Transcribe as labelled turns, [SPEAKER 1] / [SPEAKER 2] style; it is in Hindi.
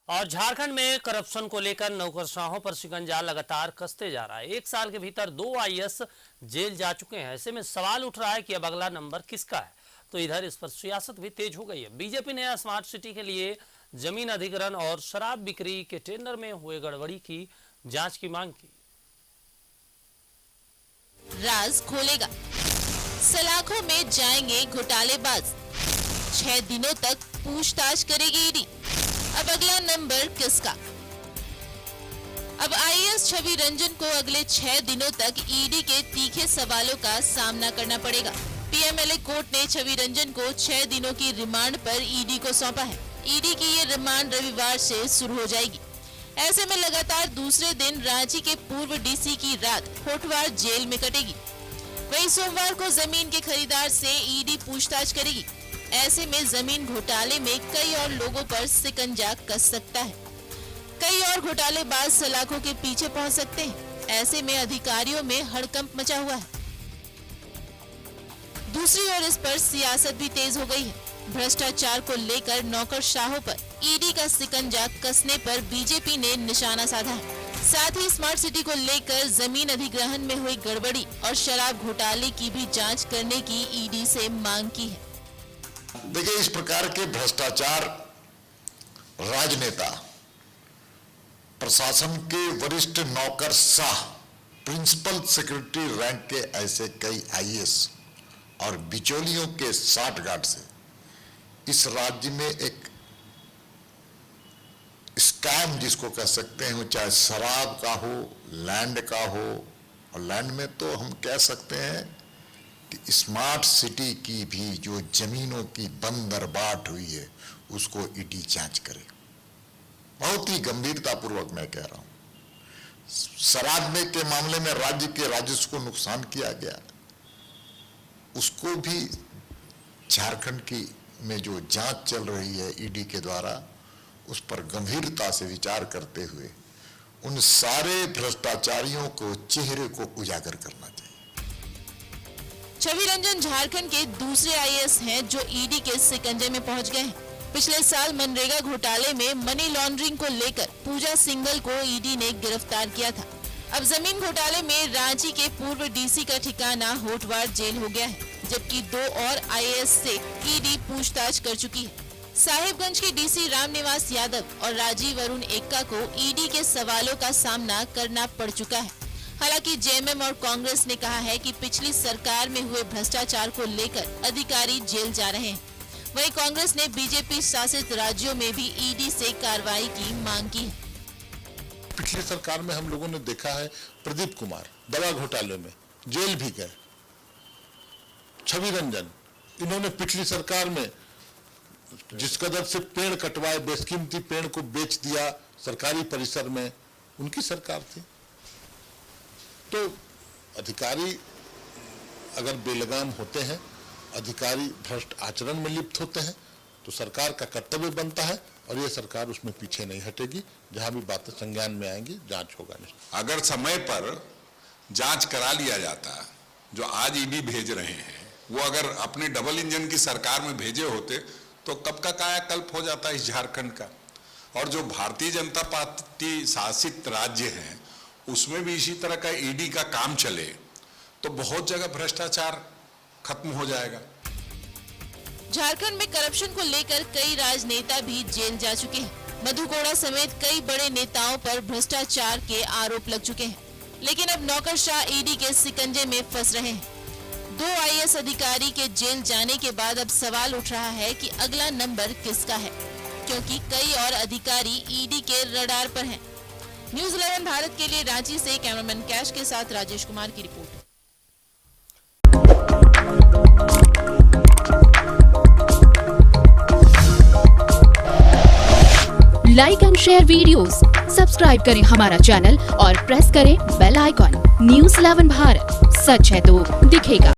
[SPEAKER 1] और झारखंड में करप्शन को लेकर नौकरशाहों पर शिकंजा लगातार कसते जा रहा है। 1 साल के भीतर 2 आईएएस जेल जा चुके हैं। ऐसे में सवाल उठ रहा है कि अब अगला नंबर किसका है। तो इधर इस पर सियासत भी तेज हो गई है। बीजेपी ने स्मार्ट सिटी के लिए जमीन अधिग्रहण और शराब बिक्री के टेंडर में हुए गड़बड़ी की जांच की मांग की।
[SPEAKER 2] राज खोलेगा, सलाखों में जाएंगे घोटालेबाज, 6 दिनों तक पूछताछ करेगी ईडी। अब अगला नंबर किसका? अब आईएएस छवि रंजन को अगले 6 दिनों तक ईडी के तीखे सवालों का सामना करना पड़ेगा। पीएमएलए कोर्ट ने छवि रंजन को 6 दिनों की रिमांड पर ईडी को सौंपा है। ईडी की ये रिमांड रविवार से शुरू हो जाएगी। ऐसे में लगातार दूसरे दिन रांची के पूर्व डीसी की रात होटवार जेल में कटेगी। वहीं सोमवार को जमीन के खरीदार से ईडी पूछताछ करेगी। ऐसे में जमीन घोटाले में कई और लोगों पर शिकंजा कस सकता है। कई और घोटालेबाज सलाखों के पीछे पहुंच सकते हैं। ऐसे में अधिकारियों में हड़कंप मचा हुआ है। दूसरी ओर इस पर सियासत भी तेज हो गई है। भ्रष्टाचार को लेकर नौकरशाहों पर ईडी का शिकंजा कसने पर बीजेपी ने निशाना साधा है। साथ ही स्मार्ट सिटी को लेकर जमीन अधिग्रहण में हुई गड़बड़ी और शराब घोटाले की भी जांच करने की ईडी से मांग की है।
[SPEAKER 3] देखिए, इस प्रकार के भ्रष्टाचार राजनेता, प्रशासन के वरिष्ठ नौकरशाह, प्रिंसिपल सेक्रेटरी रैंक के ऐसे कई आईएएस और बिचौलियों के साठगांठ से इस राज्य में एक स्कैम जिसको कह सकते हैं, चाहे शराब का हो, लैंड का हो, और लैंड में तो हम कह सकते हैं कि स्मार्ट सिटी की भी जो जमीनों की बंदरबाट हुई है उसको ईडी जांच करे। बहुत ही गंभीरतापूर्वक मैं कह रहा हूं। शराब में के मामले में राज्य के राजस्व को नुकसान किया गया, उसको भी झारखंड की में जो जांच चल रही है ईडी के द्वारा, उस पर गंभीरता से विचार करते हुए उन सारे भ्रष्टाचारियों को चेहरे को उजागर करना चाहिए।
[SPEAKER 2] छवि रंजन झारखंड के दूसरे आईएएस हैं जो ईडी के शिकंजे में पहुंच गए हैं। पिछले साल मनरेगा घोटाले में मनी लॉन्ड्रिंग को लेकर पूजा सिंघल को ईडी ने गिरफ्तार किया था। अब जमीन घोटाले में रांची के पूर्व डीसी का ठिकाना होटवार जेल हो गया है, जबकि 2 और आईएएस से ईडी पूछताछ कर चुकी है। साहिबगंज के डीसी रामनिवास यादव और राजीव अरुण एक्का को ईडी के सवालों का सामना करना पड़ चुका है। हालांकि जेएमएम और कांग्रेस ने कहा है कि पिछली सरकार में हुए भ्रष्टाचार को लेकर अधिकारी जेल जा रहे हैं। वहीं कांग्रेस ने बीजेपी शासित राज्यों में भी ईडी से कार्रवाई की मांग की है।
[SPEAKER 4] पिछली सरकार में हम लोगों ने देखा है, प्रदीप कुमार दवा घोटाले में जेल भी गए, छवि रंजन, इन्होंने पिछली सरकार में जिस कदर से पेड़ कटवाए, बेशकीमती पेड़ को बेच दिया सरकारी परिसर में, उनकी सरकार थी। तो अधिकारी अगर बेलगाम होते हैं, अधिकारी भ्रष्ट आचरण में लिप्त होते हैं, तो सरकार का कर्तव्य बनता है और ये सरकार उसमें पीछे नहीं हटेगी। जहां भी बातें संज्ञान में आएंगी, जांच होगा निश्चित।
[SPEAKER 5] अगर समय पर जांच करा लिया जाता, जो आज ईडी भेज रहे हैं, वो अगर अपने डबल इंजन की सरकार में भेजे होते तो कब का कायाकल्प हो जाता इस झारखंड का। और जो भारतीय जनता पार्टी शासित राज्य हैं, उसमें भी इसी तरह का ईडी का काम चले तो बहुत जगह भ्रष्टाचार खत्म हो जाएगा।
[SPEAKER 2] झारखंड में करप्शन को लेकर कई राजनेता भी जेल जा चुके हैं। मधु कोड़ा समेत कई बड़े नेताओं पर भ्रष्टाचार के आरोप लग चुके हैं, लेकिन अब नौकरशाह ईडी के शिकंजे में फंस रहे हैं। 2 आईएएस अधिकारी के जेल जाने के बाद अब सवाल उठ रहा है कि अगला नंबर किसका है, क्योंकि कई और अधिकारी ईडी के रडार पर हैं। न्यूज़ 11 भारत के लिए रांची से कैमरामैन कैश के साथ राजेश कुमार की report.
[SPEAKER 6] Like and share videos, subscribe करें हमारा चैनल और प्रेस करें बेल आइकॉन। न्यूज़ 11 भारत, सच है तो दिखेगा।